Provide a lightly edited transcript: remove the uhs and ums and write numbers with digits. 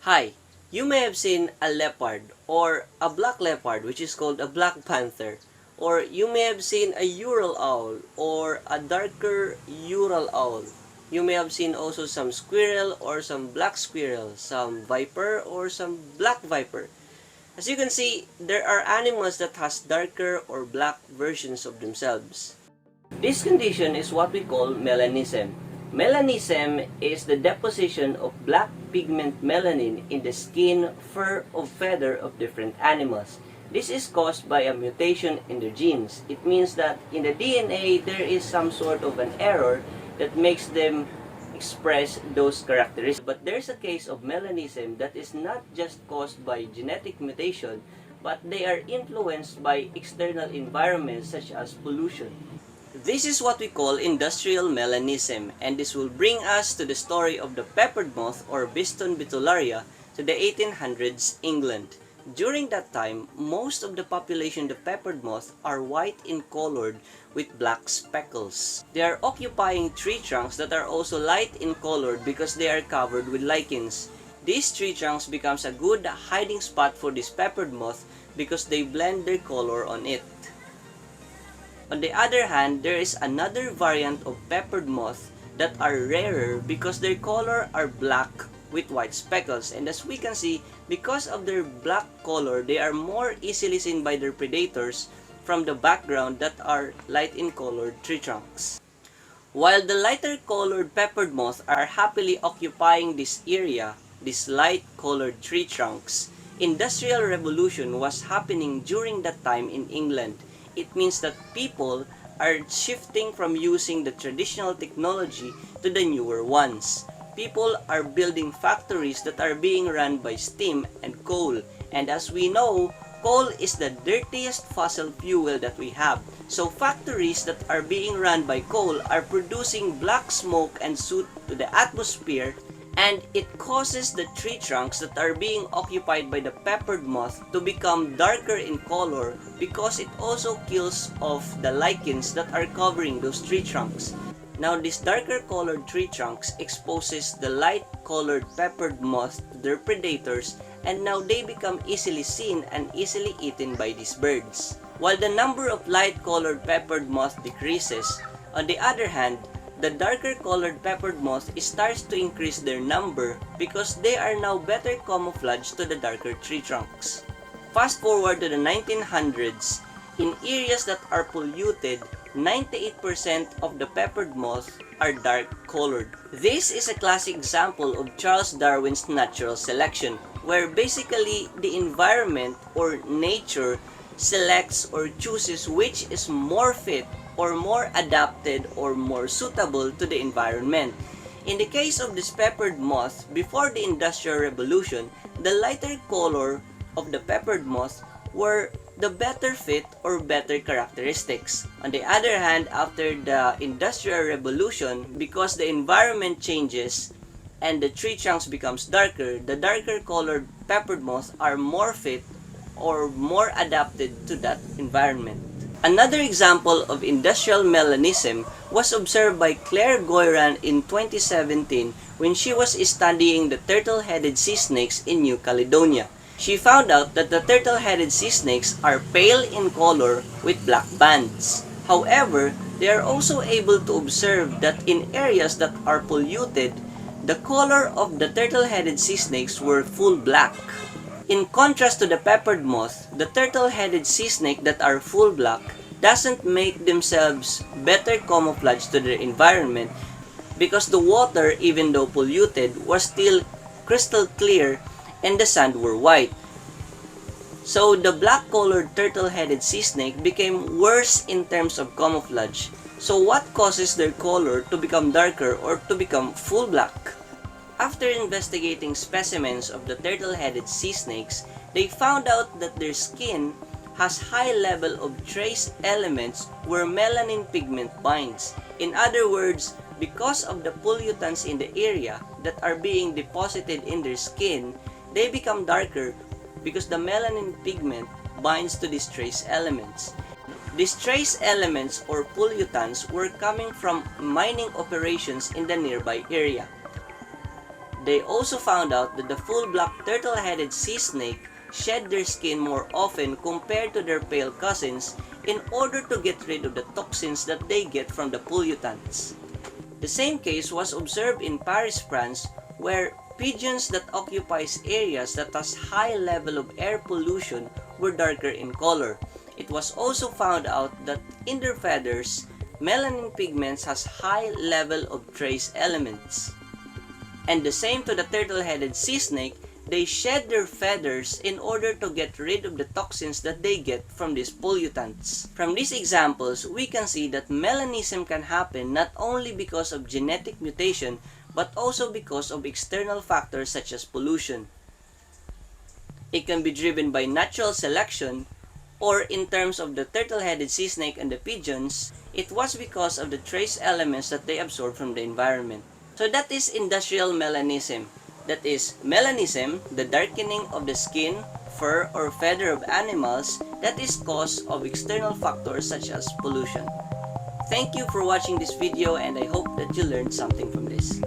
Hi, you may have seen a leopard or a black leopard, which is called a black panther, or you may have seen a Ural owl or a darker Ural owl. You may have seen also some squirrel or some black squirrel, some viper or some black viper. As you can see, there are animals that has darker or black versions of themselves. This condition is what we call melanism. Melanism is the deposition of black pigment melanin in the skin, fur, or feather of different animals. This is caused by a mutation in their genes. It means that in the DNA, there is some sort of an error that makes them express those characteristics. But there's a case of melanism that is not just caused by genetic mutation, but they are influenced by external environments such as pollution. This is what we call industrial melanism, and this will bring us to the story of the peppered moth or Biston betularia to the 1800s England. During that time, most of the population of the peppered moth are white in colored with black speckles. They are occupying tree trunks that are also light in colored because they are covered with lichens. These tree trunks becomes a good hiding spot for this peppered moth because they blend their color on it. On the other hand, there is another variant of peppered moth that are rarer because their color are black with white speckles, and as we can see, because of their black color, they are more easily seen by their predators from the background that are light in colored tree trunks. While the lighter colored peppered moth are happily occupying this area, these light colored tree trunks, Industrial Revolution was happening during that time in England. It means that people are shifting from using the traditional technology to the newer ones. People are building factories that are being run by steam and coal. And as we know, coal is the dirtiest fossil fuel that we have. So factories that are being run by coal are producing black smoke and soot to the atmosphere, and it causes the tree trunks that are being occupied by the peppered moth to become darker in color because it also kills off the lichens that are covering those tree trunks. Now this darker colored tree trunks exposes the light colored peppered moth to their predators, and now they become easily seen and easily eaten by these birds. While the number of light colored peppered moth decreases, on the other hand, the darker colored peppered moth starts to increase their number because they are now better camouflaged to the darker tree trunks. Fast forward to the 1900s, in areas that are polluted, 98% of the peppered moth are dark colored. This is a classic example of Charles Darwin's natural selection, where basically the environment or nature selects or chooses which is more fit or more adapted or more suitable to the environment. In the case of this peppered moth, before the Industrial Revolution, the lighter color of the peppered moth were the better fit or better characteristics. On the other hand, after the Industrial Revolution, because the environment changes and the tree trunks becomes darker, the darker colored peppered moths are more fit or more adapted to that environment. Another example of industrial melanism was observed by Claire Goyran in 2017 when she was studying the turtle-headed sea snakes in New Caledonia. She found out that the turtle-headed sea snakes are pale in color with black bands. However, they are also able to observe that in areas that are polluted, the color of the turtle-headed sea snakes were full black. In contrast to the peppered moth, the turtle-headed sea snake that are full black doesn't make themselves better camouflaged to their environment because the water, even though polluted, was still crystal clear and the sand were white. So the black-colored turtle-headed sea snake became worse in terms of camouflage. So what causes their color to become darker or to become full black? After investigating specimens of the turtle-headed sea snakes, they found out that their skin has high level of trace elements where melanin pigment binds. In other words, because of the pollutants in the area that are being deposited in their skin, they become darker because the melanin pigment binds to these trace elements. These trace elements or pollutants were coming from mining operations in the nearby area. They also found out that the full black turtle-headed sea snake shed their skin more often compared to their pale cousins in order to get rid of the toxins that they get from the pollutants. The same case was observed in Paris, France, where pigeons that occupies areas that has high level of air pollution were darker in color. It was also found out that in their feathers, melanin pigments has high level of trace elements. And the same to the turtle-headed sea snake, they shed their feathers in order to get rid of the toxins that they get from these pollutants. From these examples, we can see that melanism can happen not only because of genetic mutation, but also because of external factors such as pollution. It can be driven by natural selection, or in terms of the turtle-headed sea snake and the pigeons, it was because of the trace elements that they absorb from the environment. So that is industrial melanism. That is, melanism, the darkening of the skin, fur, or feather of animals that is caused of external factors such as pollution. Thank you for watching this video and I hope that you learned something from this.